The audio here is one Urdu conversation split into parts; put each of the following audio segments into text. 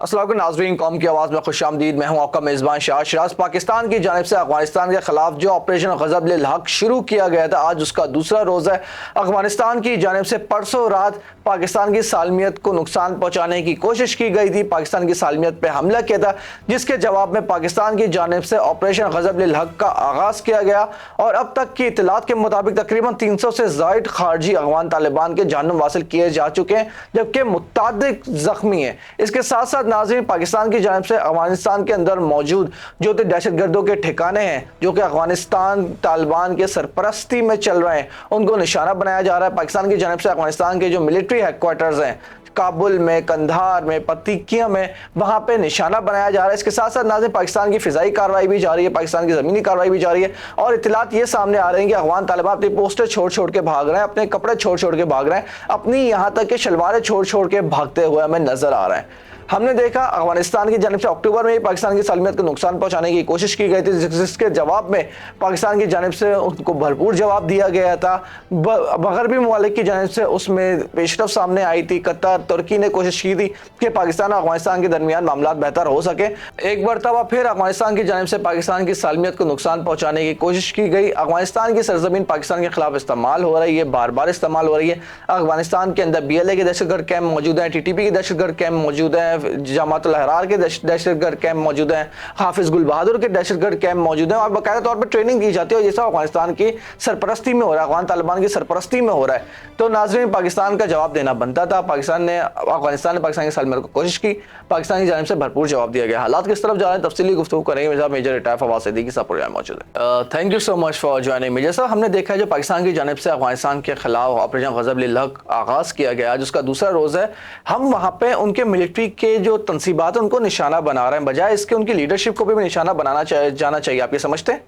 السلام علیکم ناظرین، قوم کی آواز میں خوش آمدید۔ میں ہوں آپ کا میزبان شراز۔ پاکستان کی جانب سے افغانستان کے خلاف جو آپریشن غضب للحق شروع کیا گیا تھا، آج اس کا دوسرا روز ہے۔ افغانستان کی جانب سے پرسوں رات پاکستان کی سالمیت کو نقصان پہنچانے کی کوشش کی گئی تھی، پاکستان کی سالمیت پہ حملہ کیا تھا، جس کے جواب میں پاکستان کی جانب سے آپریشن غضب للحق کا آغاز کیا گیا، اور اب تک کی اطلاعات کے مطابق تقریباً 300 سے زائد خارجی افغان طالبان کے جانب حاصل کیے جا چکے ہیں، جبکہ متعدد زخمی ہیں۔ اس کے ساتھ ساتھ ناظرین، پاکستان کی جانب سے افغانستان کے اندر موجود جو دہشت گردوں کے ٹھکانے ہیں جو کہ افغانستان طالبان کے سرپرستی میں چل رہے ہیں، ان کو نشانہ بنایا جا رہا ہے۔ پاکستان کی جانب سے افغانستان کے جو ملٹری ہیڈ کوارٹرز ہیں کابل میں، قندھار میں، پتیکیا میں، وہاں پہ نشانہ بنایا جا رہا ہے۔ اس کے ساتھ ساتھ ناظرین، پاکستان کی فضائی کارروائی بھی جاری ہے، پاکستان کی زمینی کارروائی بھی جاری ہے، اور اطلاعات یہ سامنے آ رہی ہیں کہ افغان طالبان اپنی پوسٹر چھوڑ کے بھاگ رہے ہیں، اپنے کپڑے چھوڑ کے بھاگ رہے ہیں، اپنی یہاں تک کہ شلواریں چھوڑ کے بھاگتے ہوئے ہمیں نظر آ رہے ہیں۔ ہم نے دیکھا افغانستان کی جانب سے اکتوبر میں ہی پاکستان کی سالمیت کو نقصان پہنچانے کی کوشش کی گئی تھی، جس کے جواب میں پاکستان کی جانب سے ان کو بھرپور جواب دیا گیا تھا۔ مغربی ممالک کی جانب سے اس میں پیشرفت سامنے آئی تھی۔ قطر، ترکی نے کوشش کی تھی کہ پاکستان اور افغانستان کے درمیان معاملات بہتر ہو سکے۔ ایک مرتبہ پھر افغانستان کی جانب سے پاکستان کی سالمیت کو نقصان پہنچانے کی کوشش کی گئی۔ افغانستان کی سرزمین پاکستان کے خلاف استعمال ہو رہی ہے، بار بار استعمال ہو رہی ہے۔ افغانستان کے اندر BLA کے دہشت گرد کیمپ موجود ہیں، TTP کے دہشت گرد کیمپ موجود ہیں، جماعت الاحرار کے دہشت گرد کیمپ موجود ہیں، حافظ گل بہادر کے دہشت گرد کیمپ موجود ہیں، اور باقاعدہ طور پر ٹریننگ دی جاتی ہے، اور یہ سب افغانستان کی سرپرستی میں ہو رہا ہے، افغان طالبان کی سرپرستی میں ہو رہا ہے۔ تو ناظرین، پاکستان کا جواب دینا بنتا تھا۔ افغانستان نے پاکستان کی سالمیت کو کوشش کی، پاکستان کی جانب سے بھرپور جواب دیا گیا۔ حالات کس طرف جا رہے ہیں، تفصیلی گفتگو کریں گے۔ میرا میجر ریٹائر فواد صدیقی صاحب پروگرام موجود ہے۔ Thank you so much for joining major صاحب۔ ہم نے دیکھا ہے جو پاکستان کی جانب سے افغانستان کے خلاف آپریشن غضب للحق آغاز کیا گیا، آج اس کا دوسرا روز ہے۔ ہم وہاں پہ ان کے ملٹری کے جو تنصیبات ہیں ان کو نشانہ بنا رہے ہیں، بجائے اس کے ان کی لیڈرشپ کو بھی نشانہ بنانا جانا چاہیے، آپ یہ سمجھتے ہیں؟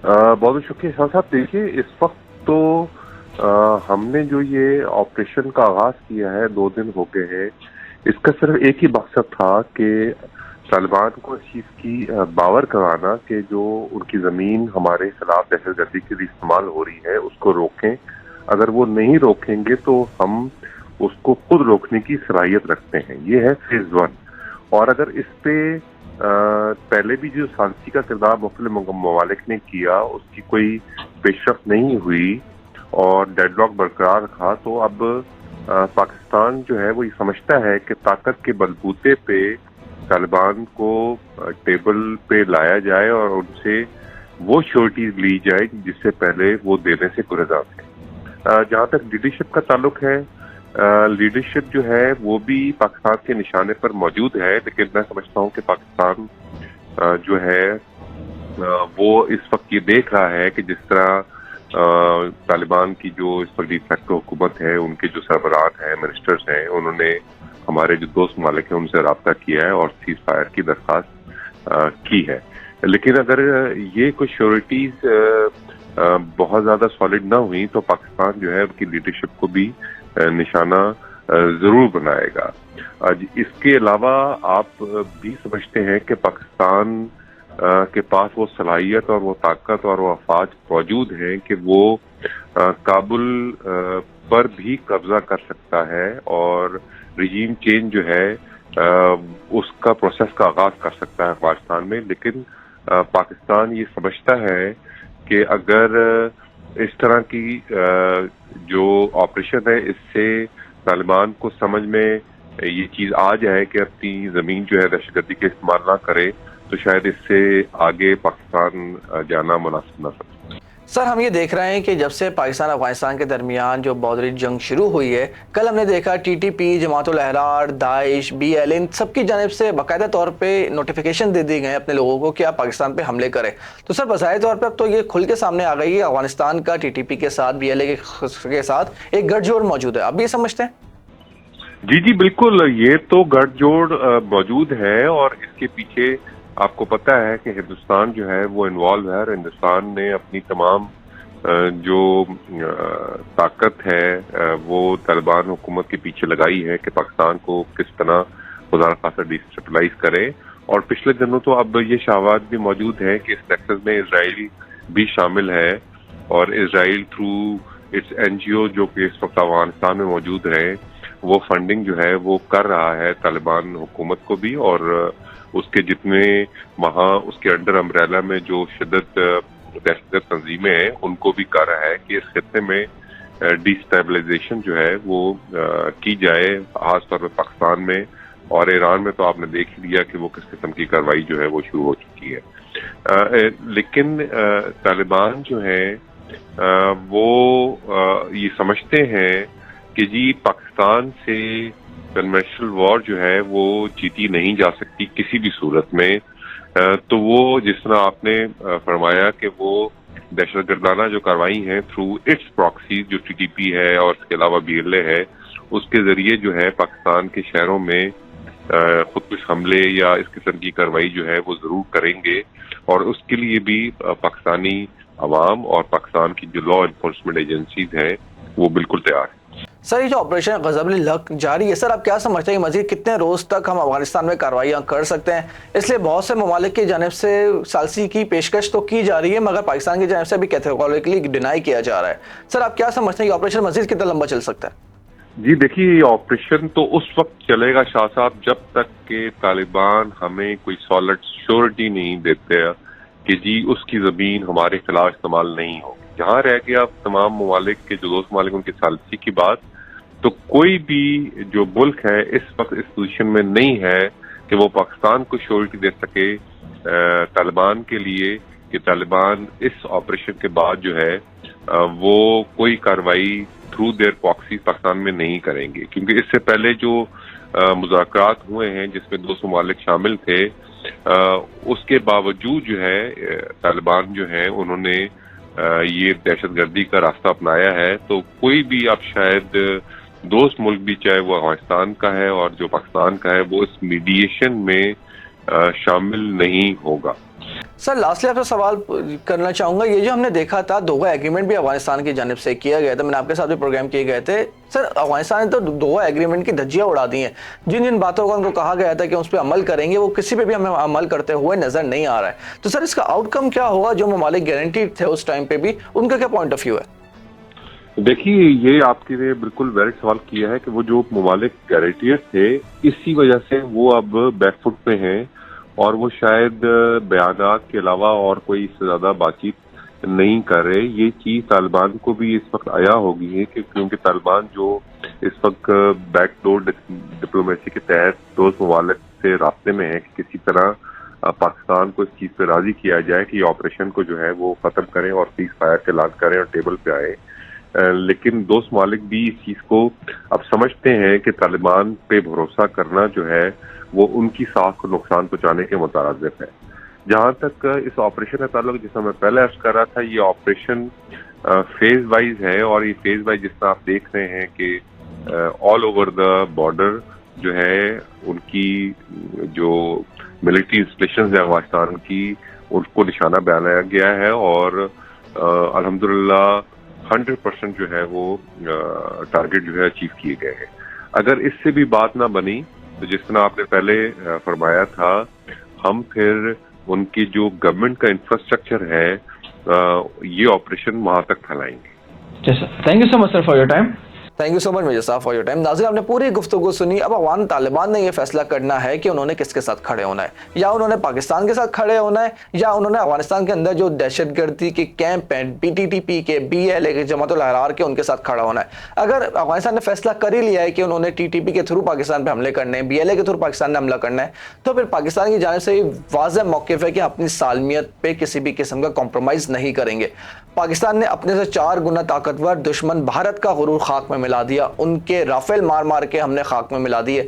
بہت بہت شکریہ شاہ صاحب۔ دیکھیے، اس وقت تو ہم نے جو یہ آپریشن کا آغاز کیا ہے، 2 دن ہو گئے ہیں، اس کا صرف ایک ہی مقصد تھا کہ طالبان کو اس چیز کی باور کرانا کہ جو ان کی زمین ہمارے خلاف دہشت گردی کے لیے استعمال ہو رہی ہے اس کو روکیں۔ اگر وہ نہیں روکیں گے تو ہم اس کو خود روکنے کی صلاحیت رکھتے ہیں۔ یہ ہے فیز 1۔ اور اگر اس پہ پہلے بھی جو ثالثی کا کردار مختلف ممالک نے کیا، اس کی کوئی پیشرفت نہیں ہوئی اور ڈیڈ لاک برقرار رکھا، تو اب پاکستان جو ہے وہ یہ سمجھتا ہے کہ طاقت کے بلبوتے پہ طالبان کو ٹیبل پہ لایا جائے اور ان سے وہ شیورٹیز لی جائے جس سے پہلے وہ دینے سے گریزاں تھے۔ جہاں تک لیڈرشپ کا تعلق ہے، لیڈرشپ جو ہے وہ بھی پاکستان کے نشانے پر موجود ہے، لیکن میں سمجھتا ہوں کہ پاکستان جو ہے وہ اس وقت یہ دیکھ رہا ہے کہ جس طرح طالبان کی جو اس وقت ڈی فیکٹو حکومت ہے، ان کے جو سربراہان ہیں، منسٹرز ہیں، انہوں نے ہمارے جو دوست ممالک ہیں ان سے رابطہ کیا ہے اور سیز فائر کی درخواست کی ہے۔ لیکن اگر یہ کچھ شیورٹیز بہت زیادہ سالڈ نہ ہوئی تو پاکستان جو ہے ان کی لیڈرشپ کو بھی نشانہ ضرور بنائے گا۔ اس کے علاوہ آپ بھی سمجھتے ہیں کہ پاکستان کے پاس وہ صلاحیت اور وہ طاقت اور وہ افواج موجود ہیں کہ وہ کابل پر بھی قبضہ کر سکتا ہے اور رجیم چینج جو ہے اس کا پروسیس کا آغاز کر سکتا ہے افغانستان میں۔ لیکن پاکستان یہ سمجھتا ہے کہ اگر اس طرح کی جو آپریشن ہے اس سے طالبان کو سمجھ میں یہ چیز آ جائے کہ اپنی زمین جو ہے دہشت گردی کے استعمال نہ کرے، تو شاید اس سے آگے پاکستان جانا مناسب نہ سمجھے۔ سر، ہم یہ دیکھ رہے ہیں کہ جب سے پاکستان افغانستان کے درمیان جو بہادری جنگ شروع ہوئی ہے، کل ہم نے دیکھا TTP، جماعت الاحرار، داعش، BLA، ان سب کی جانب سے باقاعدہ طور پہ نوٹیفیکیشن دے دی گئے اپنے لوگوں کو کہ آپ پاکستان پہ حملے کریں۔ تو سر، بظاہر طور پہ اب تو یہ کھل کے سامنے آ گئی ہے افغانستان کا TTP کے ساتھ، BLA کے ساتھ ایک گٹھ جوڑ موجود ہے، آپ بھی یہ سمجھتے ہیں؟ جی بالکل، یہ تو گٹھ جوڑ موجود ہے، اور اس کے پیچھے آپ کو پتہ ہے کہ ہندوستان جو ہے وہ انوالو ہے، اور ہندوستان نے اپنی تمام جو طاقت ہے وہ طالبان حکومت کے پیچھے لگائی ہے کہ پاکستان کو کس طرح خدا خاصا ڈیسٹیبلائز کرے۔ اور پچھلے دنوں تو اب یہ شہوات بھی موجود ہے کہ اس نیکسس میں اسرائیل بھی شامل ہے، اور اسرائیل تھرو اٹس NGO جو کہ اس وقت افغانستان میں موجود ہے، وہ فنڈنگ جو ہے وہ کر رہا ہے طالبان حکومت کو بھی، اور اس کے جتنے وہاں اس کے انڈر امبریلا میں جو شدت دہشت گرد تنظیمیں ہیں ان کو بھی کر رہا ہے کہ اس خطے میں ڈی اسٹیبلائزیشن جو ہے وہ کی جائے، خاص طور پہ پاکستان میں اور ایران میں تو آپ نے دیکھ لیا کہ وہ کس قسم کی کارروائی جو ہے وہ شروع ہو چکی ہے۔ لیکن طالبان جو ہے وہ یہ سمجھتے ہیں کہ جی پاکستان سے کنونشنل وار جو ہے وہ جیتی نہیں جا سکتی کسی بھی صورت میں، تو وہ جس طرح آپ نے فرمایا کہ وہ دہشت گردانہ جو کاروائی ہیں تھرو اٹس پراکسی جو ٹی ٹی پی ہے اور اس کے علاوہ بی ایل اے ہے، اس کے ذریعے جو ہے پاکستان کے شہروں میں خودکش حملے یا اس قسم کی کارروائی جو ہے وہ ضرور کریں گے، اور اس کے لیے بھی پاکستانی عوام اور پاکستان کی جو لا انفورسمنٹ ایجنسیز ہیں وہ بالکل تیار ہیں۔ سر یہ جو آپریشن غضب الحق جاری ہے، سر آپ کیا سمجھتے ہیں کہ مزید کتنے روز تک ہم افغانستان میں کارروائیاں کر سکتے ہیں؟ اس لیے بہت سے ممالک کی جانب سے ثالثی کی پیشکش تو کی جا رہی ہے، مگر پاکستان کی جانب سے بھی کیٹیگوریکلی ڈینائی کیا جا رہا ہے۔ سر آپ کیا سمجھتے ہیں کہ آپریشن مزید کتنا لمبا چل سکتا ہے؟ جی دیکھیے، یہ آپریشن تو اس وقت چلے گا شاہ صاحب جب تک کہ طالبان ہمیں کوئی سالڈ شیورٹی نہیں دیتے کہ جی اس کی زمین ہمارے خلاف استعمال نہیں ہوگی۔ جہاں رہ گیا تمام ممالک کے جو دوست ممالک ان کی ثالثی کی بات، تو کوئی بھی جو ملک ہے اس وقت اس پوزیشن میں نہیں ہے کہ وہ پاکستان کو شیورٹی دے سکے طالبان کے لیے کہ طالبان اس آپریشن کے بعد جو ہے وہ کوئی کارروائی تھرو دیر پراکسی پاکستان میں نہیں کریں گے، کیونکہ اس سے پہلے جو مذاکرات ہوئے ہیں جس میں 2 ممالک شامل تھے، اس کے باوجود جو ہے طالبان جو ہیں انہوں نے یہ دہشت گردی کا راستہ اپنایا ہے، تو کوئی بھی اب شاید دوست ملک بھی چاہے وہ افغانستان کا ہے اور جو پاکستان کا ہے وہ اس میڈیشن میں شامل نہیں ہوگا۔ سر لاسٹلی آپ سے سوال کرنا چاہوں گا، یہ جو ہم نے دیکھا تھا دوحہ ایگریمنٹ بھی افغانستان کی جانب سے کیا گیا تھا، میں نے آپ کے ساتھ بھی پروگرام کیے گئے تھے، سر افغانستان نے تو دوحہ ایگریمنٹ کی دھجیاں اڑا دی ہیں، جن جن باتوں کا ان کو کہا گیا تھا کہ اس پہ عمل کریں گے وہ کسی پہ بھی ہمیں عمل کرتے ہوئے نظر نہیں آ رہا ہے، تو سر اس کا آؤٹ کم کیا ہوگا؟ جو ممالک گارنٹیڈ تھے اس ٹائم پہ بھی ان کا کیا پوائنٹ آف ویو ہے؟ دیکھیے، یہ آپ کے لیے بالکل ویلڈ سوال کیا ہے کہ وہ جو ممالک گارنٹیئر تھے اسی وجہ سے وہ اب بیک فٹ پہ ہیں، اور وہ شاید بیانات کے علاوہ اور کوئی اس سے زیادہ بات چیت نہیں کر رہے۔ یہ چیز طالبان کو بھی اس وقت آیا ہوگی ہے کہ کیونکہ طالبان جو اس وقت بیک ڈور ڈپلومیسی کے تحت 2 ممالک سے رابطے میں ہے کہ کسی طرح پاکستان کو اس چیز پہ راضی کیا جائے کہ یہ آپریشن کو جو ہے وہ ختم کریں اور سیز فائر کا اعلان کریں اور ٹیبل پہ آئے، لیکن 2 ممالک بھی اس چیز کو اب سمجھتے ہیں کہ طالبان پہ بھروسہ کرنا جو ہے وہ ان کی ساکھ کو نقصان پہنچانے کے مترادف ہے۔ جہاں تک اس آپریشن کا تعلق، جس میں پہلے عرض کر رہا تھا، یہ آپریشن فیز وائز ہے، اور یہ فیز وائز جس طرح آپ دیکھ رہے ہیں کہ آل اوور دا بارڈر جو ہے ان کی جو ملٹری انسٹالیشنز ہیں افغانستان کی ان کو نشانہ بنایا گیا ہے، اور الحمدللہ 100% جو ہے وہ ٹارگٹ جو ہے اچیو کیے گئے ہیں۔ اگر اس سے بھی بات نہ بنی تو جس طرح آپ نے پہلے فرمایا تھا، ہم پھر ان کی جو گورنمنٹ کا انفراسٹرکچر ہے یہ آپریشن وہاں تک پھیلائیں گے۔ Thank you so much sir for your time. Thank you so much major صاحب فار یور ٹائم۔ ناظرین، آپ نے پوری گفتگو سنی۔ اب افغان طالبان نے یہ فیصلہ کرنا ہے کہ انہوں نے کس کے ساتھ کھڑے ہونا ہے، یا انہوں نے پاکستان کے ساتھ کھڑے ہونا ہے، یا انہوں نے افغانستان کے اندر جو دہشت گردی کے کیمپ ہیں پی ٹی ٹی پی کے، بی ایل اے کے، جماعت الاحرار کے، ان کے ساتھ کھڑا ہونا ہے۔ اگر افغانستان نے فیصلہ کر ہی لیا ہے کہ انہوں نے ٹی ٹی پی کے تھرو پاکستان پہ حملے کرنے ہیں، بی ایل اے کے تھرو پاکستان نے حملہ کرنا ہے، تو پھر پاکستان کی جانب سے واضح موقف ہے کہ اپنی سالمیت پہ کسی بھی قسم کا کمپرومائز نہیں کریں گے۔ پاکستان نے اپنے سے 4 گنا طاقتور دشمن بھارت کا غرور خاک میں ملا دیا، ان کے رافیل مار مار کے ہم نے خاک میں ملا دیے،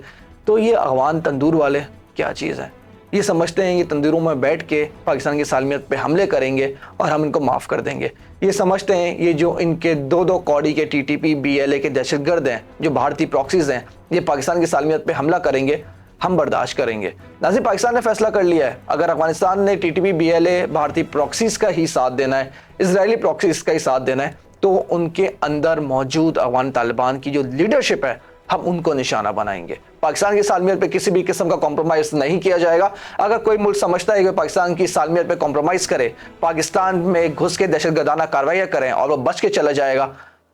تو یہ افغان تندور والے کیا چیز ہے؟ یہ سمجھتے ہیں یہ تندوروں میں بیٹھ کے پاکستان کی سالمیت پہ حملے کریں گے اور ہم ان کو معاف کر دیں گے۔ یہ سمجھتے ہیں یہ جو ان کے 2 کوڑی کے T T P, B L A کے دہشت گرد ہیں، جو بھارتی پراکسیز ہیں، یہ پاکستان کی سالمیت پہ حملہ کریں گے، ہم برداشت کریں گے۔ ناظرین، پاکستان نے فیصلہ کر لیا ہے، اگر افغانستان نے T T P, B L A, بھارتی پراکسیز کا ہی ساتھ دینا ہے، اسرائیلی پراکسیز کا ہی ساتھ دینا ہے، تو ان کے اندر موجود افغان طالبان کی جو لیڈرشپ ہے ہم ان کو نشانہ بنائیں گے۔ پاکستان کی سالمیت پہ کسی بھی قسم کا کمپرومائز نہیں کیا جائے گا۔ اگر کوئی ملک سمجھتا ہے کہ پاکستان کی سالمیت پہ کمپرومائز کرے، پاکستان میں گھس کے دہشت گردانہ کاروائیاں کریں اور وہ بچ کے چلا جائے گا،